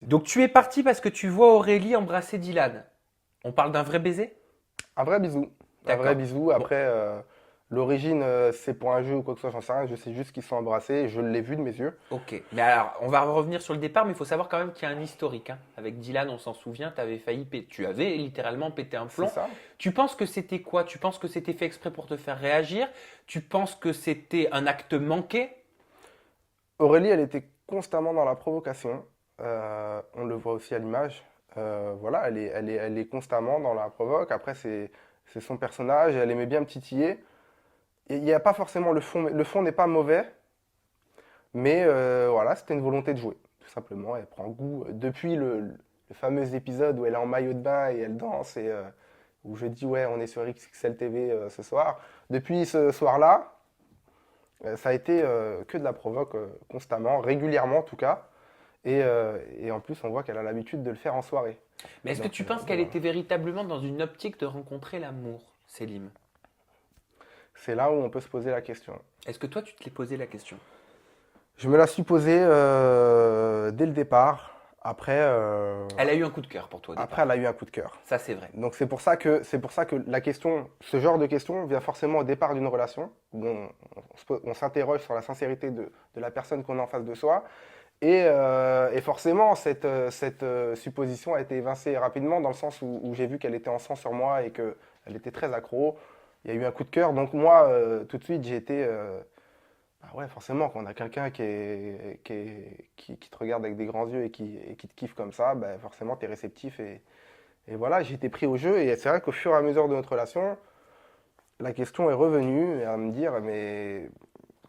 Donc tu es parti parce que tu vois Aurélie embrasser Dylan. On parle d'un vrai baiser? Un vrai bisou. Un vrai D'accord. bisou. Bon, Après, l'origine, c'est pour un jeu ou quoi que ce soit, j'en sais rien. Je sais juste qu'ils sont embrassés. Je l'ai vu de mes yeux. ok. Mais alors, on va revenir sur le départ, mais il faut savoir quand même qu'il y a un historique, hein. Avec Dylan, on s'en souvient, tu avais littéralement pété un C'est plomb. ça. Tu penses que c'était quoi? Tu penses que c'était fait exprès pour te faire réagir? Tu penses que c'était un acte manqué? Aurélie, elle était constamment dans la provocation. On le voit aussi à l'image. Voilà, elle est constamment dans la provoque. Après, c'est son personnage. Elle aimait bien me titiller. Et il n'y a pas forcément le fond. Le fond n'est pas mauvais. Mais voilà, c'était une volonté de jouer, tout simplement. Elle prend goût. Depuis le fameux épisode où elle est en maillot de bain et elle danse, et où je dis, ouais, on est sur XXL TV ce soir. Depuis ce soir-là, ça a été que de la provoque constamment, régulièrement en tout cas. Et en plus, on voit qu'elle a l'habitude de le faire en soirée. Mais est-ce que tu penses Donc qu'elle voilà. était véritablement dans une optique de rencontrer l'amour, Célim? C'est là où on peut se poser la question. Est-ce que toi, tu te l'es posé la question? Je me la suis posée dès le départ. Après, Elle a eu un coup de cœur pour toi au après, elle départ. a eu un coup de cœur. Ça, c'est vrai. Donc c'est pour ça que la question, ce genre de question vient forcément au départ d'une relation où on s'interroge sur la sincérité de la personne qu'on a en face de soi. Et forcément, cette supposition a été évincée rapidement dans le sens où j'ai vu qu'elle était en sang sur moi et qu'elle était très accro. Il y a eu un coup de cœur. Donc moi, tout de suite, j'ai été... bah ouais, forcément, quand on a quelqu'un qui te regarde avec des grands yeux et qui te kiffe comme ça, bah forcément, tu es réceptif. Et voilà, j'ai été pris au jeu. Et c'est vrai qu'au fur et à mesure de notre relation, la question est revenue à me dire, mais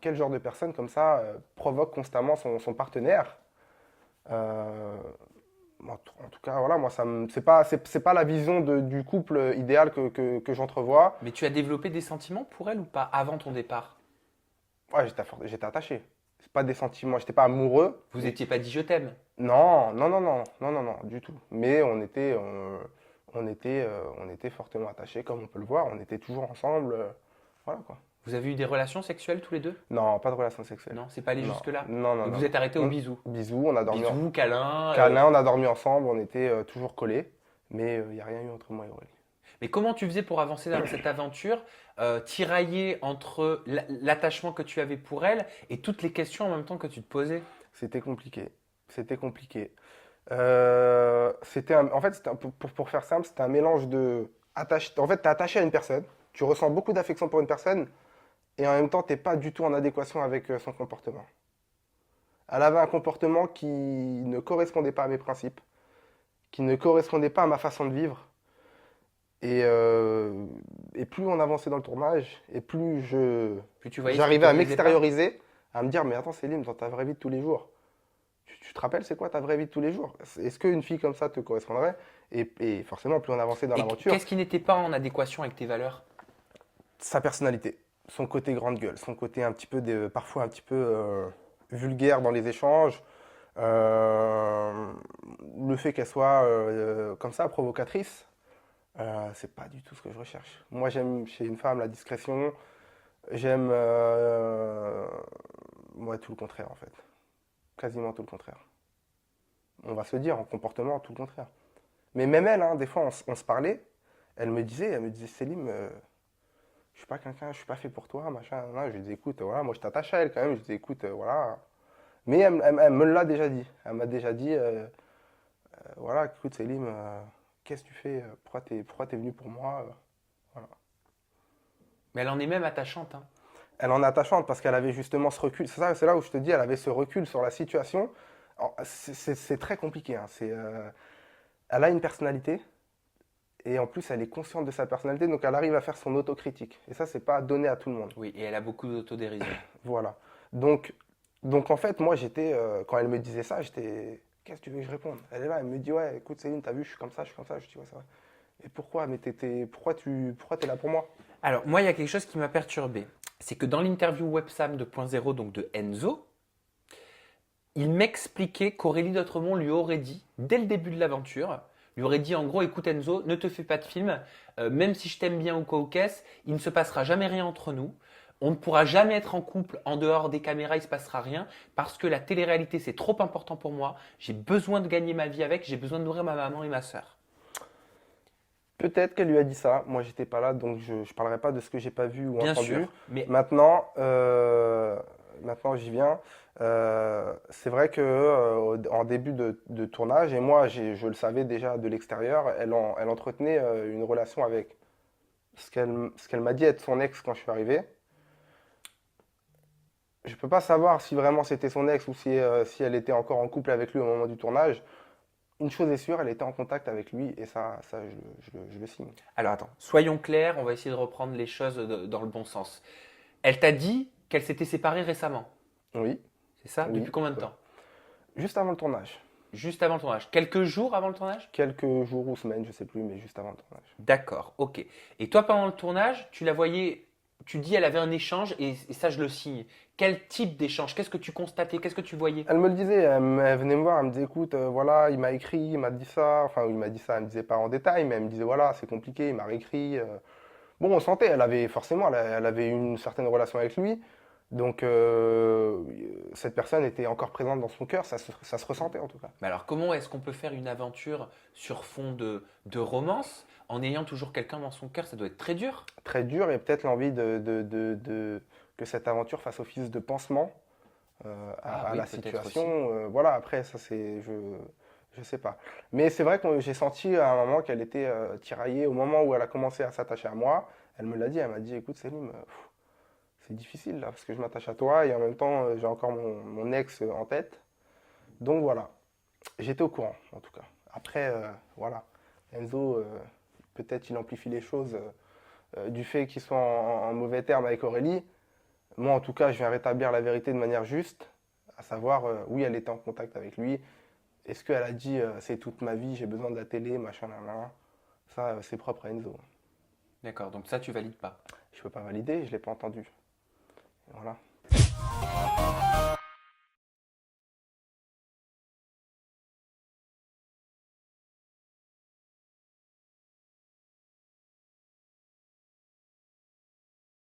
quel genre de personne comme ça provoque constamment son partenaire? Euh, en tout cas, voilà, moi, c'est pas la vision du couple idéal que j'entrevois. Mais tu as développé des sentiments pour elle ou pas avant ton départ? Ouais, j'étais attaché. C'est pas des sentiments, j'étais pas amoureux. Vous étiez pas dit je t'aime. Non, non, non, non, non, non, non, du tout. Mais on était fortement attachés, comme on peut le voir. On était toujours ensemble. Voilà quoi. Vous avez eu des relations sexuelles tous les deux? Non, pas de relation sexuelle. Non, c'est pas allé Non, jusque-là. non, non, Donc non, vous êtes non. arrêté au bisou. Bisous, on a dormi en Bisous, câlin. câlin, on a dormi ensemble, on était toujours collés. Mais il n'y a rien eu entre moi et Aurélie. Mais comment tu faisais pour avancer dans cette aventure, tirailler entre l'attachement que tu avais pour elle et toutes les questions en même temps que tu te posais? C'était compliqué. C'était compliqué. En fait, pour faire simple, c'était un mélange de... En fait, tu es attaché à une personne, tu ressens beaucoup d'affection pour une personne, et en même temps, tu n'es pas du tout en adéquation avec son comportement. Elle avait un comportement qui ne correspondait pas à mes principes, qui ne correspondait pas à ma façon de vivre. Et, euh, et plus on avançait dans le tournage, et plus Puis tu voyais ce qui te j'arrivais à plaisait pas? m'extérioriser, à me dire, mais attends Céline, dans ta vraie vie de tous les jours, tu te rappelles c'est quoi ta vraie vie de tous les jours? Est-ce qu'une fille comme ça te correspondrait? Et forcément, plus on avançait dans Et l'aventure, qu'est-ce qui n'était pas en adéquation avec tes valeurs? sa personnalité, son côté grande gueule, son côté un petit peu, parfois un petit peu vulgaire dans les échanges, euh, le fait qu'elle soit comme ça, provocatrice, c'est pas du tout ce que je recherche. Moi, j'aime chez une femme la discrétion. J'aime ouais, tout le contraire en fait. Quasiment tout le contraire. On va se le dire en comportement, tout le contraire. Mais même elle, hein, des fois on se parlait, elle me disait Célim, je suis pas quelqu'un, je suis pas fait pour toi, machin. Non, je lui dis écoute, voilà, moi je t'attache à elle quand même. Je lui dis écoute, voilà. Mais elle me l'a déjà dit. Elle m'a déjà dit, voilà, écoute Célim, qu'est-ce que tu fais? Pourquoi t'es venu pour moi? Voilà. Mais elle en est même attachante, hein. Elle en est attachante parce qu'elle avait justement ce recul. C'est ça, c'est là où je te dis, elle avait ce recul sur la situation. Alors, c'est très compliqué, hein. Elle a une personnalité et en plus elle est consciente de sa personnalité, donc elle arrive à faire son autocritique. Et ça, c'est pas donné à tout le monde. Oui, et elle a beaucoup d'autodérision. Voilà. Donc, donc en fait, moi, quand elle me disait ça, j'étais, qu'est-ce que tu veux que je réponde? Elle est là, elle me dit, ouais, écoute Céline, t'as vu, je suis comme ça, je suis comme ça. Je dis, ouais, c'est vrai. Mais pourquoi? Mais pourquoi t'es là pour moi? Alors, moi, il y a quelque chose qui m'a perturbé. C'est que dans l'interview Websam 2.0, donc de Enzo, il m'expliquait qu'Aurélie Dotremont lui aurait dit, dès le début de l'aventure, lui aurait dit en gros, écoute Enzo, ne te fais pas de film, même si je t'aime bien ou quoi ou qu'est-ce, il ne se passera jamais rien entre nous. On ne pourra jamais être en couple en dehors des caméras, il ne se passera rien parce que la télé-réalité, c'est trop important pour moi. J'ai besoin de gagner ma vie avec, j'ai besoin de nourrir ma maman et ma sœur. Peut-être qu'elle lui a dit ça. Moi, j'étais pas là, donc je ne parlerai pas de ce que j'ai pas vu ou Bien entendu. sûr, mais Maintenant, j'y viens. C'est vrai que en début de tournage, et moi, je le savais déjà de l'extérieur, elle entretenait une relation avec ce qu'elle m'a dit être son ex quand je suis arrivé. Je peux pas savoir si vraiment c'était son ex ou si elle était encore en couple avec lui au moment du tournage. Une chose est sûre, elle était en contact avec lui et ça je le signe. alors attends, soyons clairs, on va essayer de reprendre les choses dans le bon sens. Elle t'a dit qu'elle s'était séparée récemment, Oui, c'est ça? oui. Depuis combien de temps? Juste avant le tournage. Juste avant le tournage. Quelques jours avant le tournage? Quelques jours ou semaines, je sais plus, mais juste avant le tournage. D'accord, ok. Et toi, pendant le tournage, tu la voyais, tu dis elle avait un échange et ça, je le signe. Quel type d'échange? Qu'est-ce que tu constatais? Qu'est-ce que tu voyais? Elle me le disait, elle venait me voir, elle me disait écoute, voilà, il m'a écrit, il m'a dit ça, enfin il m'a dit ça, elle me disait pas en détail, mais elle me disait voilà, c'est compliqué, il m'a réécrit. Bon, on sentait, elle avait forcément, elle avait une certaine relation avec lui, donc cette personne était encore présente dans son cœur, ça se ressentait en tout cas. Mais alors, comment est-ce qu'on peut faire une aventure sur fond de romance en ayant toujours quelqu'un dans son cœur? Ça doit être très dur. Très dur et peut-être l'envie que cette aventure fasse office de pansement à Oui, la peut-être situation. aussi. Voilà, après, ça c'est. Je sais pas. Mais c'est vrai que j'ai senti à un moment qu'elle était tiraillée. Au moment où elle a commencé à s'attacher à moi, elle me l'a dit. Elle m'a dit écoute, Céline, c'est difficile là, parce que je m'attache à toi et en même temps, j'ai encore mon ex en tête. Donc voilà. J'étais au courant, en tout cas. Après, voilà. Enzo, peut-être il amplifie les choses du fait qu'il soit en mauvais terme avec Aurélie. Moi, en tout cas, je viens rétablir la vérité de manière juste, à savoir, oui, elle était en contact avec lui. Est-ce qu'elle a dit, c'est toute ma vie, j'ai besoin de la télé, machin, là, là. Ça, c'est propre à Enzo. D'accord, donc ça, tu valides pas. Je peux pas valider, je l'ai pas entendu. Voilà.